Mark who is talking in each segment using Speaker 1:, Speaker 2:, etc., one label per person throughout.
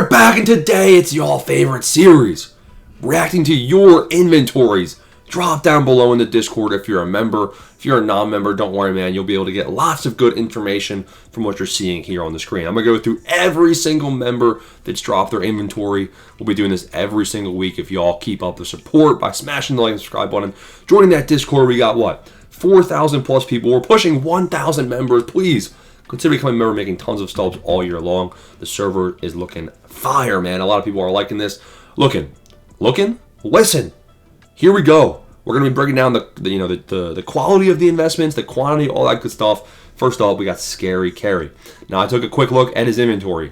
Speaker 1: We're back, and today it's y'all favorite series, reacting to your inventories. Drop down below in the Discord if you're a member. If you're a non-member, don't worry, man. You'll be able to get lots of good information from what you're seeing here on the screen. I'm going to go through every single member that's dropped their inventory. We'll be doing this every single week if y'all keep up the support by smashing the like and subscribe button. Joining that Discord, we got what? 4,000 plus people. We're pushing 1,000 members. Please consider becoming a member, making tons of stubs all year long. The server is looking fire, man. A lot of people are liking this. Looking, listen. Here we go. We're going to be breaking down the quality of the investments, the quantity, all that good stuff. First off, we got Scary Carry. Now, I took a quick look at his inventory.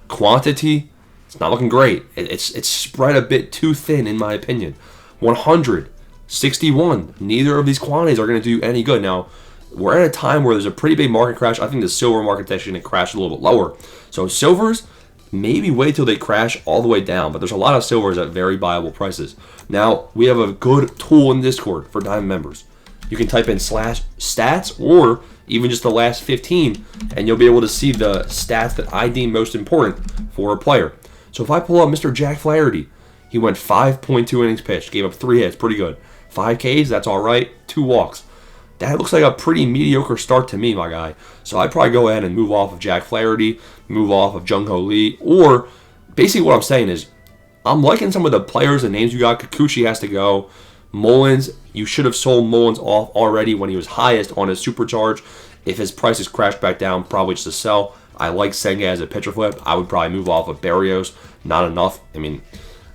Speaker 1: Quantity, it's not looking great. It's spread a bit too thin, in my opinion. 100, 61. Neither of these quantities are going to do any good. Now, we're at a time where there's a pretty big market crash. I think the silver market's actually going to crash a little bit lower. So silvers, maybe wait till they crash all the way down. But there's a lot of silvers at very viable prices. Now, we have a good tool in Discord for Diamond members. You can type in /stats or even just the last 15, and you'll be able to see the stats that I deem most important for a player. So if I pull up Mr. Jack Flaherty, he went 5.2 innings pitched, gave up 3 hits, pretty good. 5 Ks, that's all right. 2 walks. That looks like a pretty mediocre start to me, my guy. So I'd probably go ahead and move off of Jack Flaherty, move off of Jung Ho Lee, or basically what I'm saying is I'm liking some of the players and names you got. Kikuchi has to go. Mullins, you should have sold Mullins off already when he was highest on his Supercharge. If his prices crashed back down, probably just a sell. I like Senga as a pitcher flip. I would probably move off of Barrios. Not enough. I mean,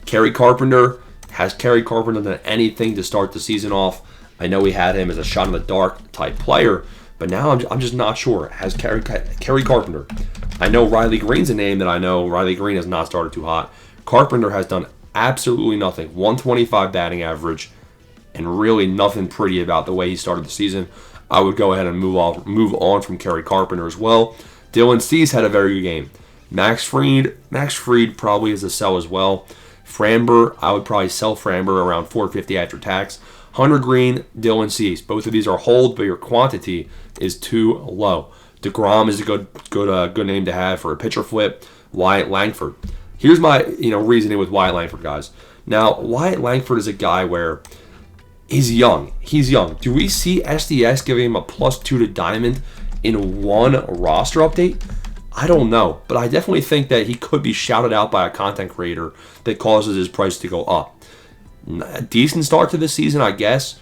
Speaker 1: Kerry Carpenter. Has Kerry Carpenter done anything to start the season off? I know we had him as a shot in the dark type player, but now I'm just not sure. Has Kerry Carpenter? I know Riley Green's a name that I know. Riley Green has not started too hot. Carpenter has done absolutely nothing. 125 batting average, and really nothing pretty about the way he started the season. I would go ahead and move on from Kerry Carpenter as well. Dylan Cease had a very good game. Max Fried probably is a sell as well. Framber, I would probably sell Framber around 450 after tax. Hunter Green, Dylan Cease. Both of these are hold, but your quantity is too low. DeGrom is a good name to have for a pitcher flip. Wyatt Langford. Here's my reasoning with Wyatt Langford, guys. Now, Wyatt Langford is a guy where he's young. Do we see SDS giving him a +2 to Diamond in one roster update? I don't know, but I definitely think that he could be shouted out by a content creator that causes his price to go up. A decent start to this season, I guess.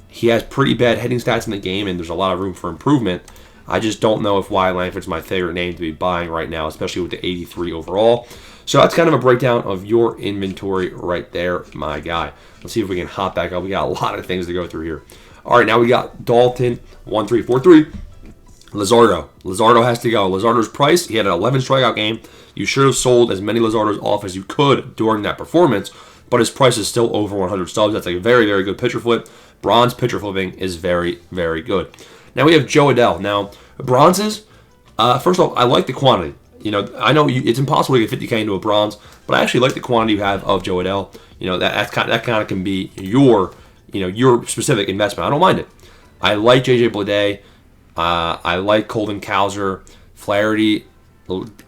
Speaker 1: He has pretty bad hitting stats in the game, and there's a lot of room for improvement. I just don't know if Wyatt Langford's my favorite name to be buying right now, especially with the 83 overall. So that's kind of a breakdown of your inventory right there, my guy. Let's see if we can hop back up. We got a lot of things to go through here. All right, now we got Dalton, 1343. Luzardo has to go. Luzardo's price, he had an 11 strikeout game. You should have sold as many Luzardos off as you could during that performance, but his price is still over 100 stubs. That's a very, very good pitcher flip. Bronze pitcher flipping is very, very good. Now we have Joe Adell. Now, bronzes, first off, I like the quantity. I know it's impossible to get 50K into a bronze, but I actually like the quantity you have of Joe Adell. That kind of can be your specific investment. I don't mind it. I like JJ Bleday. I like Colton Cowser. Flaherty,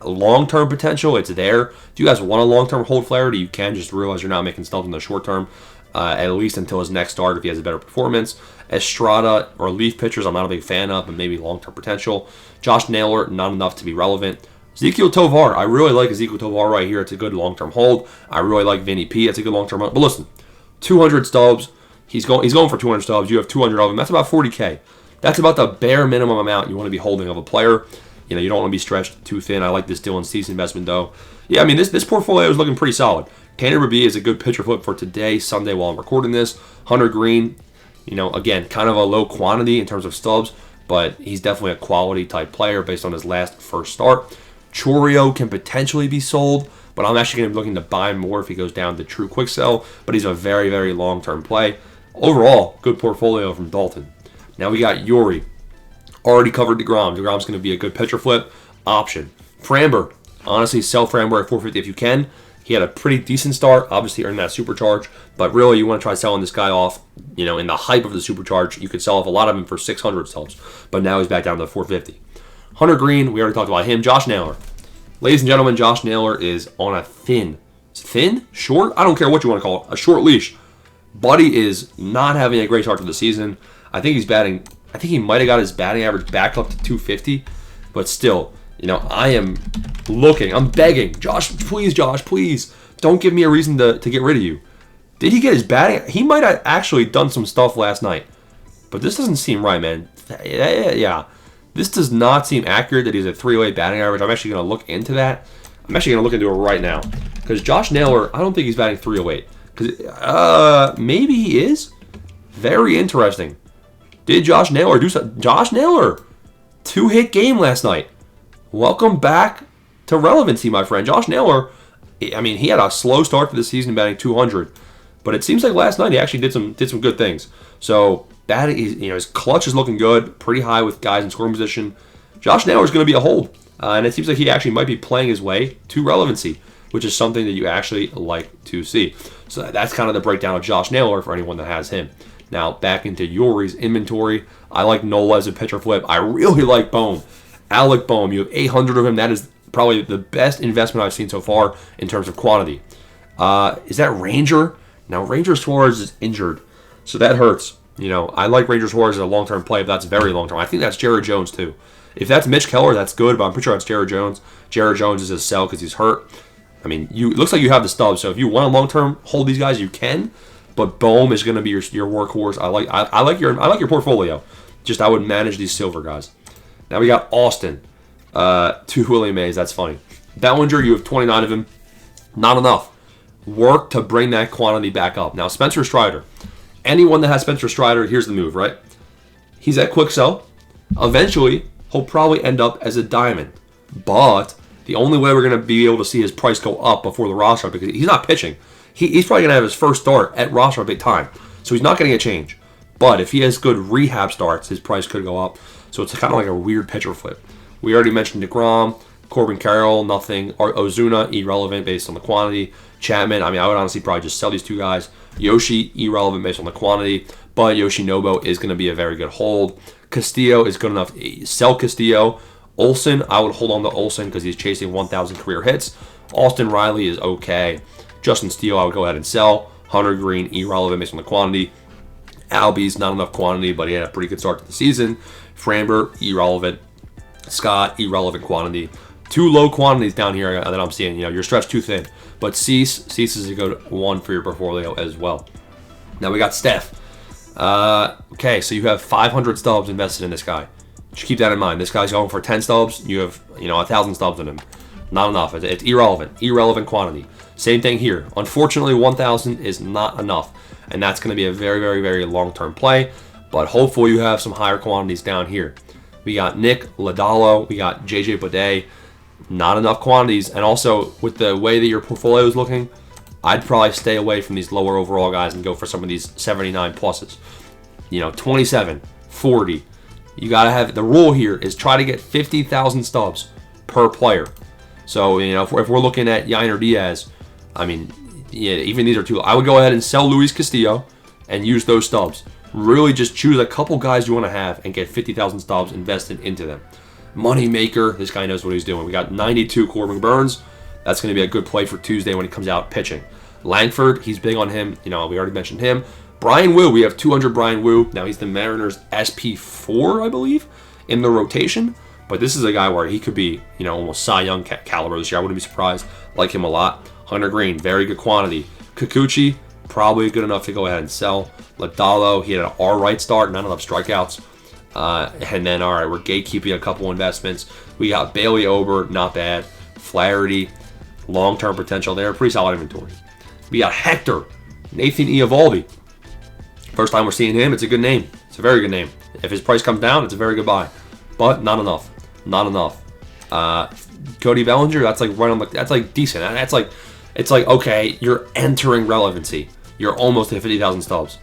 Speaker 1: long-term potential, it's there. If you guys want a long-term hold Flaherty, you can. Just realize you're not making stuff in the short term, at least until his next start if he has a better performance. Estrada or relief pitchers, I'm not a big fan of, but maybe long-term potential. Josh Naylor, not enough to be relevant. Ezekiel Tovar, I really like Ezekiel Tovar right here. It's a good long-term hold. I really like Vinny P. It's a good long-term hold. But listen, 200 stubs. He's going for 200 stubs. You have 200 of them. That's about 40K. That's about the bare minimum amount you want to be holding of a player. You don't want to be stretched too thin. I like this Dylan Cease investment, though. Yeah, I mean, this portfolio is looking pretty solid. Tanner B is a good pitcher flip for today, Sunday, while I'm recording this. Hunter Green, again, kind of a low quantity in terms of stubs, but he's definitely a quality type player based on his first start. Chorio can potentially be sold, but I'm actually going to be looking to buy more if he goes down to true quick sell, but he's a very, very long-term play. Overall, good portfolio from Dalton. Now we got Yuri. Already covered DeGrom. DeGrom's going to be a good pitcher flip option. Framber, honestly, sell Framber at 450 if you can. He had a pretty decent start, obviously earned that Supercharge, but really you want to try selling this guy off, in the hype of the Supercharge. You could sell off a lot of him for 600 subs, but now he's back down to 450. Hunter Green, we already talked about him. Josh Naylor. Ladies and gentlemen, Josh Naylor is on a thin, short? I don't care what you want to call it. A short leash. Buddy is not having a great start to the season. I think he might have got his batting average back up to 250. But still, I am looking. I'm begging. Josh, please, don't give me a reason to get rid of you. Did he get his batting? He might have actually done some stuff last night. But this doesn't seem right, man. Yeah. This does not seem accurate that he's a 308 batting average. I'm actually going to look into that. I'm actually going to look into it right now. Because Josh Naylor, I don't think he's batting 308. Because maybe he is. Very interesting. Did Josh Naylor do something? Josh Naylor, 2-hit game last night. Welcome back to relevancy, my friend. Josh Naylor, he had a slow start to the season batting 200. But it seems like last night he actually did some good things. So batting, his clutch is looking good, pretty high with guys in scoring position. Josh Naylor is going to be a hold, and it seems like he actually might be playing his way to relevancy, which is something that you actually like to see. So that's kind of the breakdown of Josh Naylor for anyone that has him. Now back into Yuri's inventory. I like Nola as a pitcher flip. I really like Bohm. Alec Bohm. You have 800 of him. That is probably the best investment I've seen so far in terms of quantity. Is that Ranger? Now Ranger Suarez is injured, so that hurts. I like Ranger Suarez as a long-term play, but that's very long-term. I think that's Jared Jones, too. If that's Mitch Keller, that's good, but I'm pretty sure that's Jared Jones. Jared Jones is a sell because he's hurt. It looks like you have the stubs, so if you want to long-term hold these guys, you can, but Bohm is going to be your workhorse. I like your portfolio. Just I would manage these silver guys. Now we got Austin. 2 Willie Mays, that's funny. Bellinger, you have 29 of him. Not enough. Work to bring that quantity back up. Now, Spencer Strider. Anyone that has Spencer Strider, here's the move, right? He's at quick sell. Eventually, he'll probably end up as a diamond. But the only way we're going to be able to see his price go up before the roster, because he's not pitching. He's probably going to have his first start at roster big time. So he's not getting a change. But if he has good rehab starts, his price could go up. So it's kind of like a weird pitcher flip. We already mentioned DeGrom, Corbin Carroll, nothing. Ozuna, irrelevant based on the quantity. Chapman, I would honestly probably just sell these 2 guys. Yoshi, irrelevant based on the quantity, but Yoshinobu is going to be a very good hold. Castillo is good enough. Sell Castillo. Olsen, I would hold on to Olsen because he's chasing 1,000 career hits. Austin Riley is okay. Justin Steele, I would go ahead and sell. Hunter Green, irrelevant based on the quantity. Albies, not enough quantity, but he had a pretty good start to the season. Framber, irrelevant. Scott, irrelevant quantity. 2 low quantities down here that I'm seeing. You're stretched too thin. But Cease is a good one for your portfolio as well. Now we got Steph. Okay, so you have 500 stubs invested in this guy. Just keep that in mind. This guy's going for 10 stubs. You have 1,000 stubs in him. Not enough. It's irrelevant quantity. Same thing here. Unfortunately, 1,000 is not enough, and that's going to be a very, very, very long-term play. But hopefully, you have some higher quantities down here. We got Nick Lodolo. We got JJ Baudet. Not enough quantities, and also with the way that your portfolio is looking, I'd probably stay away from these lower overall guys and go for some of these 79 pluses. 27, 40. You gotta have the rule here is try to get 50,000 stubs per player. So if we're looking at Yainer Diaz, even these are 2. I would go ahead and sell Luis Castillo and use those stubs. Really, just choose a couple guys you want to have and get 50,000 stubs invested into them. Moneymaker, this guy knows what he's doing. We got 92 Corbin Burns. That's going to be a good play for Tuesday when he comes out pitching. Langford, he's big on him. We already mentioned him. Brian Wu, we have 200 Brian Wu. Now he's the Mariners SP4, I believe, in the rotation. But this is a guy where he could be, almost Cy Young caliber this year. I wouldn't be surprised. Like him a lot. Hunter Green, very good quantity. Kikuchi, probably good enough to go ahead and sell. Lodolo, he had an all-right start, not enough strikeouts. And then, all right, we're gatekeeping a couple investments. We got Bailey Ober, not bad. Flaherty, long-term potential there. Pretty solid inventory. We got Hector, Nathan Eovaldi. First time we're seeing him, it's a good name. It's a very good name. If his price comes down, it's a very good buy. But not enough. Not enough. Cody Bellinger, that's like right on the, that's like decent. It's like, okay, you're entering relevancy. You're almost at 50,000 stubs.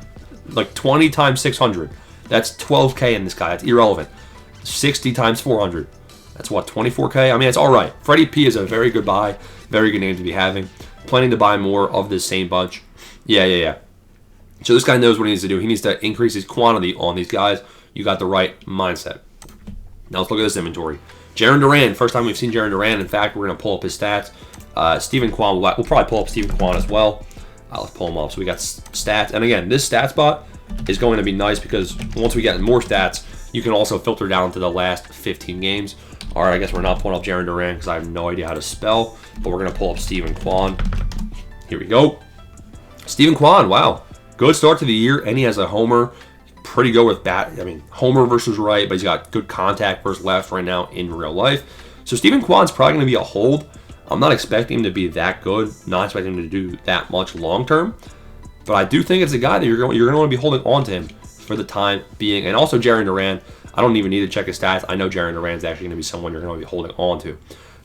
Speaker 1: Like 20 times 600. That's 12K in this guy. That's irrelevant. 60 times 400. That's what, 24K? It's all right. Freddie P is a very good buy. Very good name to be having. Planning to buy more of this same bunch. Yeah. So this guy knows what he needs to do. He needs to increase his quantity on these guys. You got the right mindset. Now let's look at this inventory. Jarren Duran, first time we've seen Jarren Duran. In fact, we're going to pull up his stats. Steven Kwan, we'll probably pull up Steven Kwan as well. Let's pull him up. So we got stats. And again, this stat spot is going to be nice because once we get more stats, you can also filter down to the last 15 games. All right, I guess we're not pulling up Jarren Duran because I have no idea how to spell, but we're going to pull up Steven Kwan. Here we go. Steven Kwan, wow. Good start to the year, and he has a homer. Pretty good with bat. I mean, homer versus right, but he's got good contact versus left right now in real life. So Steven Kwan's probably going to be a hold. I'm not expecting him to be that good, not expecting him to do that much long term, but I do think it's a guy that you're going to want to be holding on to him for the time being. And also Jarren Duran, I don't even need to check his stats. I know Jarren Duran's actually going to be someone you're going to be holding on to.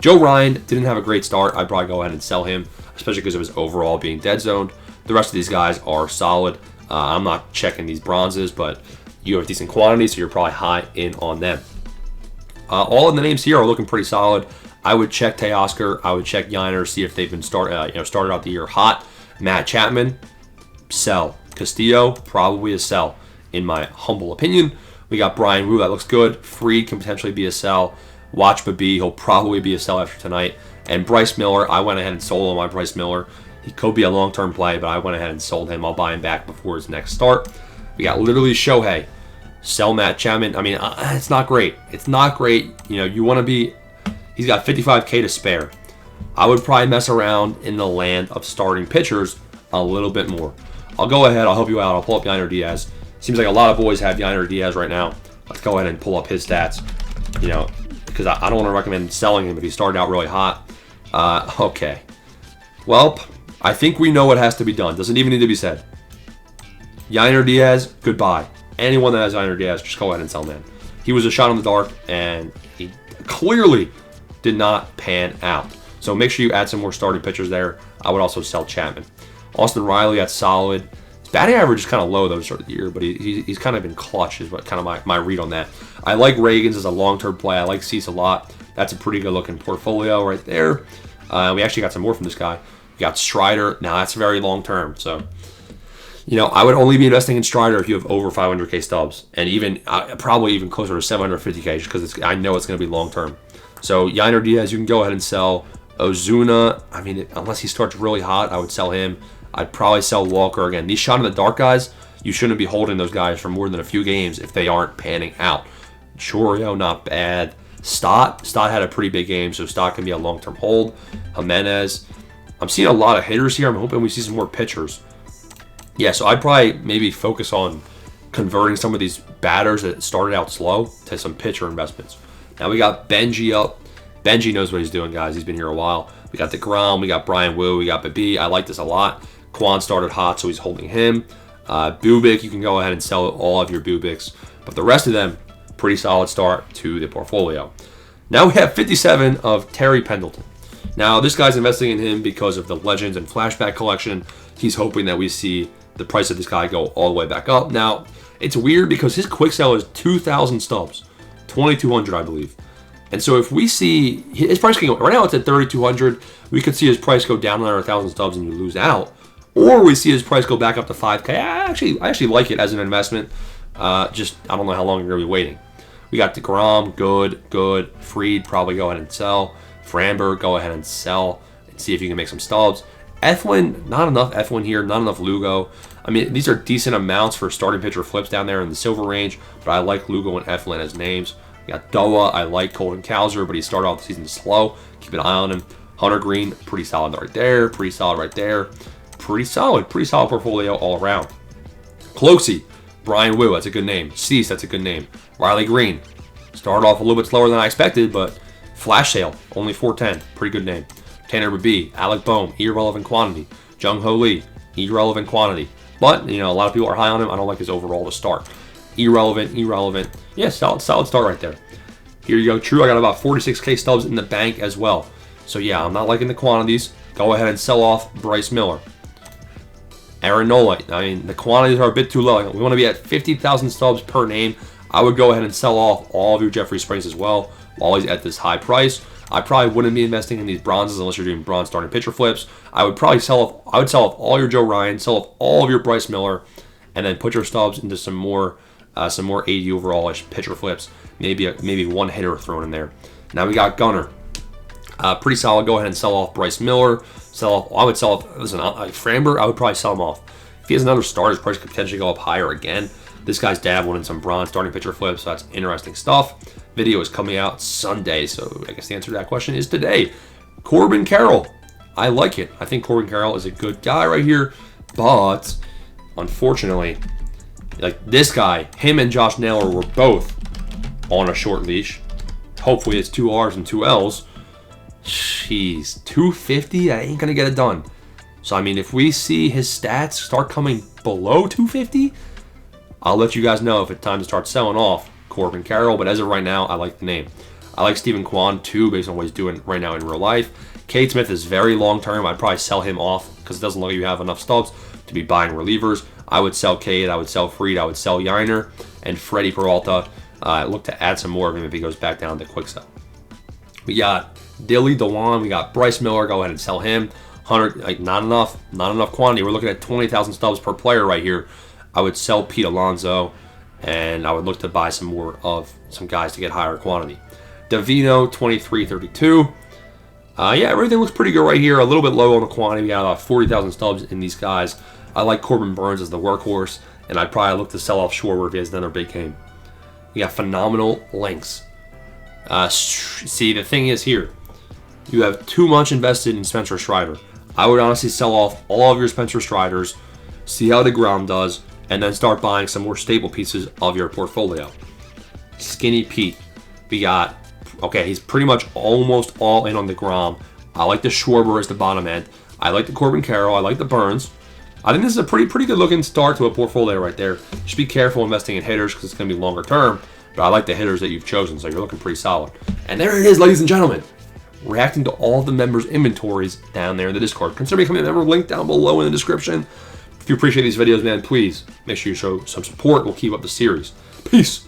Speaker 1: Joe Ryan didn't have a great start. I'd probably go ahead and sell him, especially because of his overall being dead zoned. The rest of these guys are solid. I'm not checking these bronzes, but you have decent quantity, so you're probably high in on them. All of the names here are looking pretty solid. I would check Teoscar. I would check Yiner, see if they've been started out the year hot. Matt Chapman, sell. Castillo, probably a sell, in my humble opinion. We got Brian Wu, that looks good. Freed can potentially be a sell. Watch Babi, he'll probably be a sell after tonight. And Bryce Miller, I went ahead and sold on my Bryce Miller. He could be a long-term play, but I went ahead and sold him. I'll buy him back before his next start. We got literally Shohei. Sell Matt Chapman. I mean, it's not great. It's not great. You want to be... He's got $55K to spare. I would probably mess around in the land of starting pitchers a little bit more. I'll go ahead. I'll help you out. I'll pull up Yiner Diaz. Seems like a lot of boys have Yiner Diaz right now. Let's go ahead and pull up his stats. Because I don't want to recommend selling him if he started out really hot. Okay. Well, I think we know what has to be done. Doesn't even need to be said. Yiner Diaz, goodbye. Anyone that has Yiner Diaz, just go ahead and sell him. He was a shot in the dark, and he clearly did not pan out. So make sure you add some more starting pitchers there. I would also sell Chapman. Austin Riley, that's solid. His batting average is kind of low, though, to start of the year, but he's kind of been clutch, is what kind of my read on that. I like Reagans as a long-term play. I like Cease a lot. That's a pretty good-looking portfolio right there. We actually got some more from this guy. We got Strider. Now, that's very long-term, so... I would only be investing in Strider if you have over 500K stubs, and even probably even closer to 750K, just because I know it's going to be long-term. So Yiner Diaz, you can go ahead and sell. Ozuna, I mean, unless he starts really hot, I would sell him. I'd probably sell Walker again. These shot in the dark guys, you shouldn't be holding those guys for more than a few games if they aren't panning out. Chorio, not bad. Stott had a pretty big game, so Stott can be a long-term hold. Jimenez, I'm seeing a lot of hitters here. I'm hoping we see some more pitchers. Yeah, so I'd probably maybe focus on converting some of these batters that started out slow to some pitcher investments. Now we got Benji up. Benji knows what he's doing, guys. He's been here a while. We got DeGrom. We got Brian Wu. We got Babi. I like this a lot. Kwan started hot, so he's holding him. Bubik, you can go ahead and sell all of your Bubiks. But the rest of them, pretty solid start to the portfolio. Now we have 57 of Terry Pendleton. Now, this guy's investing in him because of the Legends and Flashback collection. He's hoping that we see the price of this guy go all the way back up. Now, it's weird because his quick sell is 2,000 stubs. 2,200, I believe. And so if we see his price can go, right now it's at 3,200. We could see his price go down another 1,000 stubs and you lose out. Or we see his price go back up to 5K. I actually like it as an investment. Just, I don't know how long you're going to be waiting. We got DeGrom, good. Freed, probably go ahead and sell. Framber, go ahead and sell and see if you can make some stubs. Eflin, not enough Eflin here, not enough Lugo. I mean, these are decent amounts for starting pitcher flips down there in the silver range, but I like Lugo and Eflin as names. We got Doa, I like Colton Cowser, but he started off the season slow. Keep an eye on him. Hunter Green, pretty solid right there, pretty solid right there. Pretty solid portfolio all around. Closey, Brian Wu, that's a good name. Cease, that's a good name. Riley Green, started off a little bit slower than I expected, but flash sale, only 410, pretty good name. Tanner Babi, Alec Bohm, irrelevant quantity. Jung Ho Lee, irrelevant quantity. But, a lot of people are high on him. I don't like his overall to start. Irrelevant. Yeah, solid start right there. Here you go. True, I got about 46K stubs in the bank as well. So, yeah, I'm not liking the quantities. Go ahead and sell off Bryce Miller. Aaron Nola, I mean, the quantities are a bit too low. We want to be at 50,000 stubs per name. I would go ahead and sell off all of your Jeffrey Springs as well while he's at this high price. I probably wouldn't be investing in these bronzes unless you're doing bronze starting pitcher flips. I would sell off all your Joe Ryan, sell off all of your Bryce Miller, and then put your stubs into some more 80 overall-ish pitcher flips. Maybe one hitter thrown in there. Now we got Gunner. Pretty solid. Go ahead and sell off Bryce Miller. Sell off. I would sell off. Listen, Framber. I would probably sell him off. If he has another start, his price could potentially go up higher again. This guy's dabbling in some bronze starting pitcher flips, so that's interesting stuff. Video is coming out Sunday, so I guess the answer to that question is today. Corbin Carroll. I like it. I think Corbin Carroll is a good guy right here, but unfortunately, like this guy, him and Josh Naylor were both on a short leash. Hopefully it's 2 R's and 2 L's. Jeez, 250? That ain't going to get it done. So, I mean, if we see his stats start coming below 250, I'll let you guys know if it's time to start selling off Corbin Carroll. But as of right now, I like the name. I like Steven Kwan, too, based on what he's doing right now in real life. Cade Smith is very long-term. I'd probably sell him off because it doesn't look like you have enough stubs to be buying relievers. I would sell Cade. I would sell Fried. I would sell Yiner. And Freddie Peralta. Look to add some more of him if he goes back down to quick sell. We got Dilly Dewan. We got Bryce Miller. Go ahead and sell him. 100, like not enough quantity. We're looking at 20,000 stubs per player right here. I would sell Pete Alonso, and I would look to buy some more of some guys to get higher quantity. Davino, 23.32. Yeah, everything looks pretty good right here. A little bit low on the quantity. We got about 40,000 stubs in these guys. I like Corbin Burns as the workhorse, and I'd probably look to sell off Schwarber if he has another big game. We got phenomenal lengths. See, the thing is here, you have too much invested in Spencer Strider. I would honestly sell off all of your Spencer Striders, see how the ground does, and then start buying some more stable pieces of your portfolio. Skinny Pete. We got, okay, he's pretty much almost all in on the Grom. I like the Schwarber as the bottom end. I like the Corbin Carroll. I like the Burns. I think this is a pretty good looking start to a portfolio right there. Just be careful investing in hitters because it's going to be longer term. But I like the hitters that you've chosen, so you're looking pretty solid. And there it is, ladies and gentlemen. Reacting to all the members' inventories down there in the Discord. Consider becoming a member. Link down below in the description. If you appreciate these videos, man, please make sure you show some support. We'll keep up the series. Peace.